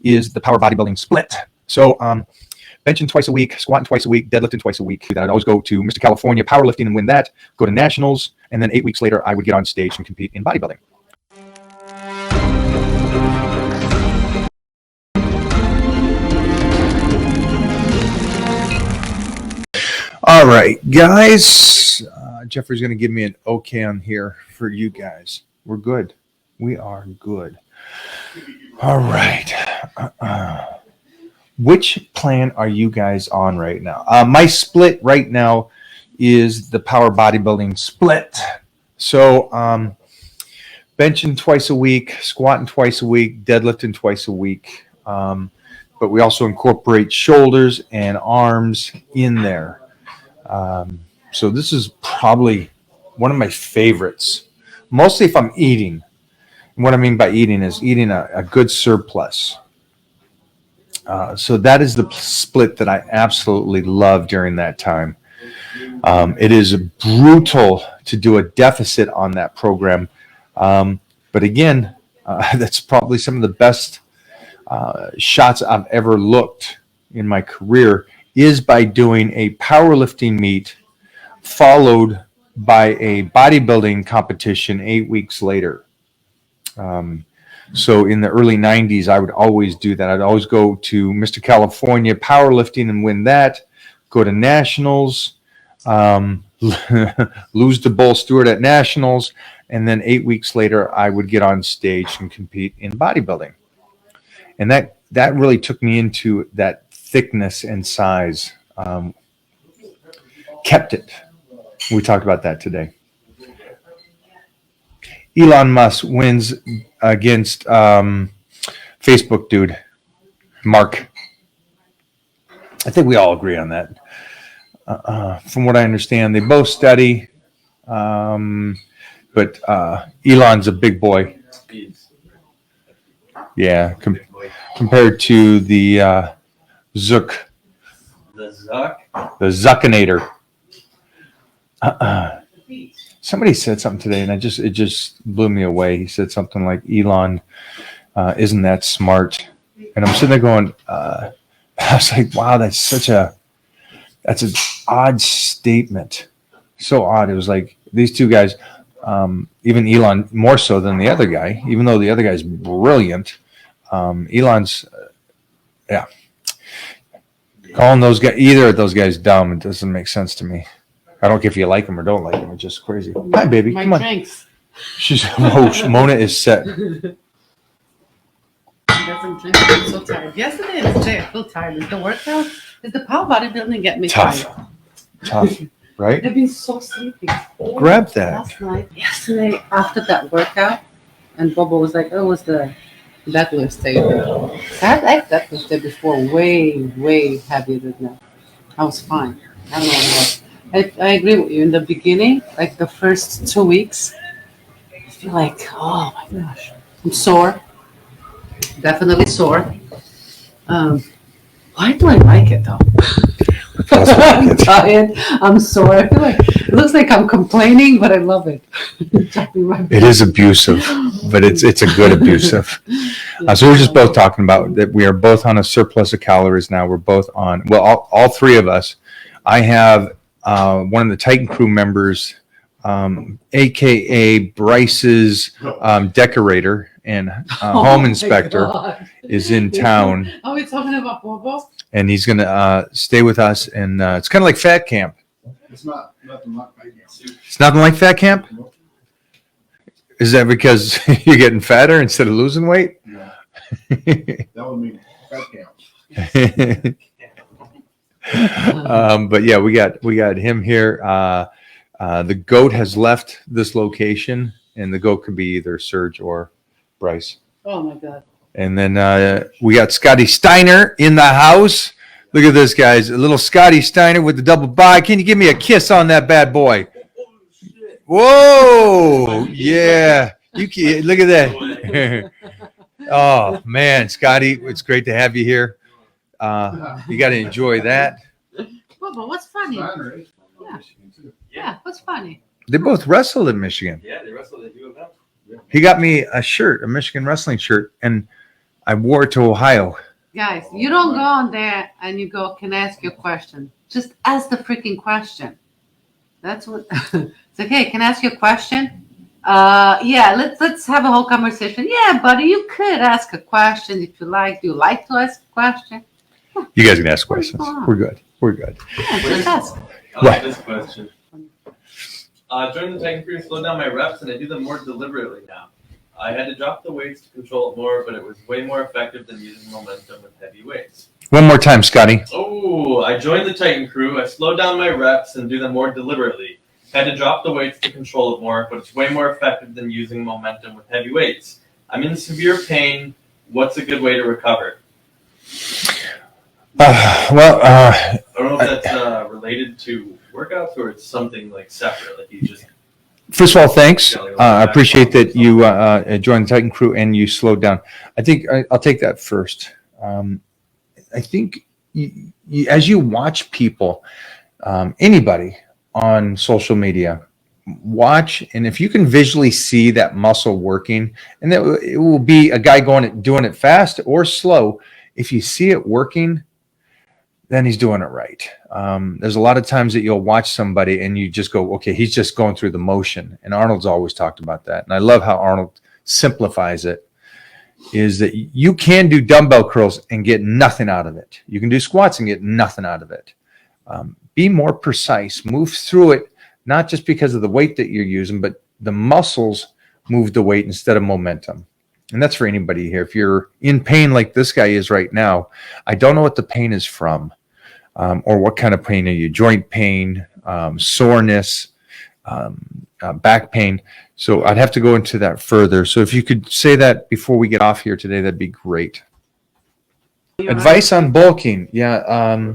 is the power bodybuilding split. So benching twice a week, squatting twice a week, deadlifting twice a week. I'd always go to Mr. California powerlifting and win that, go to nationals, and then 8 weeks later, I would get on stage and compete in bodybuilding. All right, guys. Jeffrey's going to give me an okay on here for you guys. We're good. We are good. All right. Which plan are you guys on right now? My split right now is the power bodybuilding split. So benching twice a week, squatting twice a week, deadlifting twice a week. But we also incorporate shoulders and arms in there. So this is probably one of my favorites, mostly if I'm eating. And what I mean by eating is eating a good surplus. So that is the split that I absolutely love during that time. It is brutal to do a deficit on that program. But again, that's probably some of the best shots I've ever looked in my career is by doing a powerlifting meet followed by a bodybuilding competition 8 weeks later. So in the early 90s, I would always do that. I'd always go to Mr. California powerlifting and win that, go to nationals, lose to Bull Stewart at nationals, and then 8 weeks later, I would get on stage and compete in bodybuilding. And that really took me into that thickness and size. Kept it. We talked about that today. Elon Musk wins against Facebook dude, Mark. I think we all agree on that. From what I understand, they both study, but Elon's a big boy. Yeah, compared to the Zuck. The Zuckinator. Somebody said something today, and it just blew me away. He said something like, "Elon isn't that smart," and I'm sitting there going, I was like, "Wow, that's an odd statement, so odd." It was like these two guys, even Elon more so than the other guy, even though the other guy's brilliant. Elon's, yeah, calling those guys, either of those guys dumb, it doesn't make sense to me. I don't care if you like them or don't like them. It's just crazy. Hi, baby. My Come on. drinks. Mona is set. Doesn't drink. I'm so tired. Yesterday and today I feel tired. Is the workout? Is the power bodybuilding get me tired? Tough, right? I've been so sleepy. Grab that. Last night, yesterday after that workout, and Bobo was like, "Oh, it was the deadlift day." I like deadlift day before, way heavier than that. I was fine. I don't know what it was. I agree with you. In the beginning, like the first 2 weeks, I feel like, oh my gosh, I'm sore. Definitely sore. Why do I like it though? I'm tired. I'm sore. I feel like it looks like I'm complaining, but I love it. It is abusive, but it's a good abusive. So we're just both talking about that. We are both on a surplus of calories now. We're both on. Well, all three of us. I have one of the Titan crew members, aka Bryce's decorator and home inspector, is in town. Are we talking about Bobo? And he's going to stay with us. And it's kind of like Fat Camp. It's not nothing like that. It's nothing like Fat Camp? Is that because you're getting fatter instead of losing weight? Yeah. That would mean Fat Camp. But yeah, we got him here. The goat has left this location, and the goat could be either Serge or Bryce. Oh my God. And then we got Scotty Steiner in the house. Look at this, guys. A little Scotty Steiner with the double bye. Can you give me a kiss on that bad boy? Whoa! Yeah. You can, look at that. Oh, man, Scotty, it's great to have you here. You got to enjoy that. Bobo, what's funny? Yeah, what's funny? They both wrestled in Michigan. Yeah, they wrestled at U of M. He got me a shirt, a Michigan wrestling shirt, and I wore it to Ohio. Guys, you don't go on there and you go, can I ask you a question? Just ask the freaking question. That's what it's like, hey, can I ask you a question? Yeah, let's have a whole conversation. Yeah, buddy, you could ask a question if you like. Do you like to ask a question? You guys can ask What's questions. going on? We're good. We're good. Yeah, just ask. I like this question. During the Titan Crew, slow down my reps and I do them more deliberately now. I had to drop the weights to control it more, but it was way more effective than using momentum with heavy weights. One more time, Scotty. Oh, I joined the Titan Crew. I slowed down my reps and do them more deliberately. Had to drop the weights to control it more, but it's way more effective than using momentum with heavy weights. I'm in severe pain. What's a good way to recover? I don't know if that's related to workouts or it's something like separate, like you just. First of all, thanks. I appreciate that you joined the Titan Crew and you slowed down. I think I'll take that first. I think as you watch people, anybody on social media, watch, and if you can visually see that muscle working, and that it will be a guy doing it fast or slow. If you see it working, then he's doing it right. There's a lot of times that you'll watch somebody and you just go, okay, he's just going through the motion. And Arnold's always talked about that. And I love how Arnold simplifies it, is that you can do dumbbell curls and get nothing out of it. You can do squats and get nothing out of it. Be more precise, move through it, not just because of the weight that you're using, but the muscles move the weight instead of momentum. And that's for anybody here. If you're in pain like this guy is right now, I don't know what the pain is from, or what kind of pain are you? Joint pain, soreness, back pain. So I'd have to go into that further. So if you could say that before we get off here today, that'd be great. Advice on bulking. Yeah.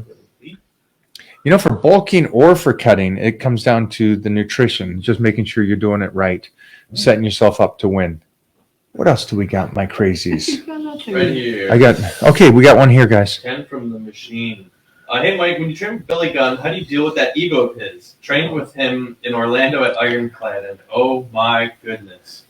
For bulking or for cutting, it comes down to the nutrition, just making sure you're doing it right, setting yourself up to win. What else do we got, my crazies? Right here. We got one here, guys. Ken from the machine. Hey, Mike, when you train with Billy Gunn, how do you deal with that ego of his? Trained with him in Orlando at Ironclad, and oh my goodness.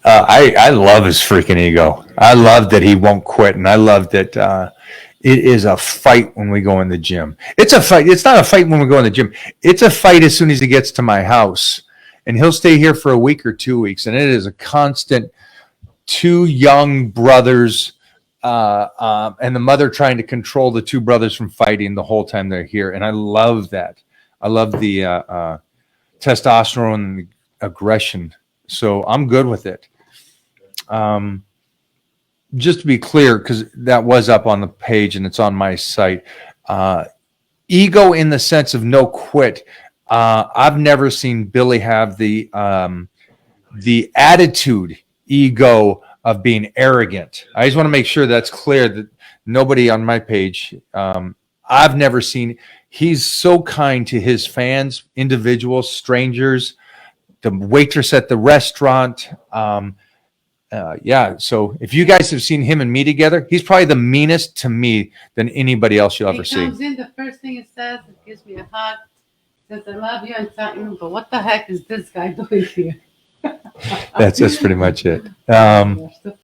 I love his freaking ego. I love that he won't quit, and I love that it is a fight when we go in the gym. It's a fight. It's not a fight when we go in the gym. It's a fight as soon as he gets to my house. And he'll stay here for a week or 2 weeks, and it is a constant two young brothers and the mother trying to control the two brothers from fighting the whole time they're here. And I love that. I love the testosterone and the aggression. So I'm good with it. Just to be clear, because that was up on the page and it's on my site, ego in the sense of no quit. I've never seen Billy have the attitude, ego of being arrogant. I just want to make sure that's clear that nobody on my page, I've never seen. He's so kind to his fans, individuals, strangers, the waitress at the restaurant. So if you guys have seen him and me together, he's probably the meanest to me than anybody else you'll ever see. He comes in, the first thing it says, it gives me a hug, says I love you and something, but what the heck is this guy doing here? That's pretty much it. That's the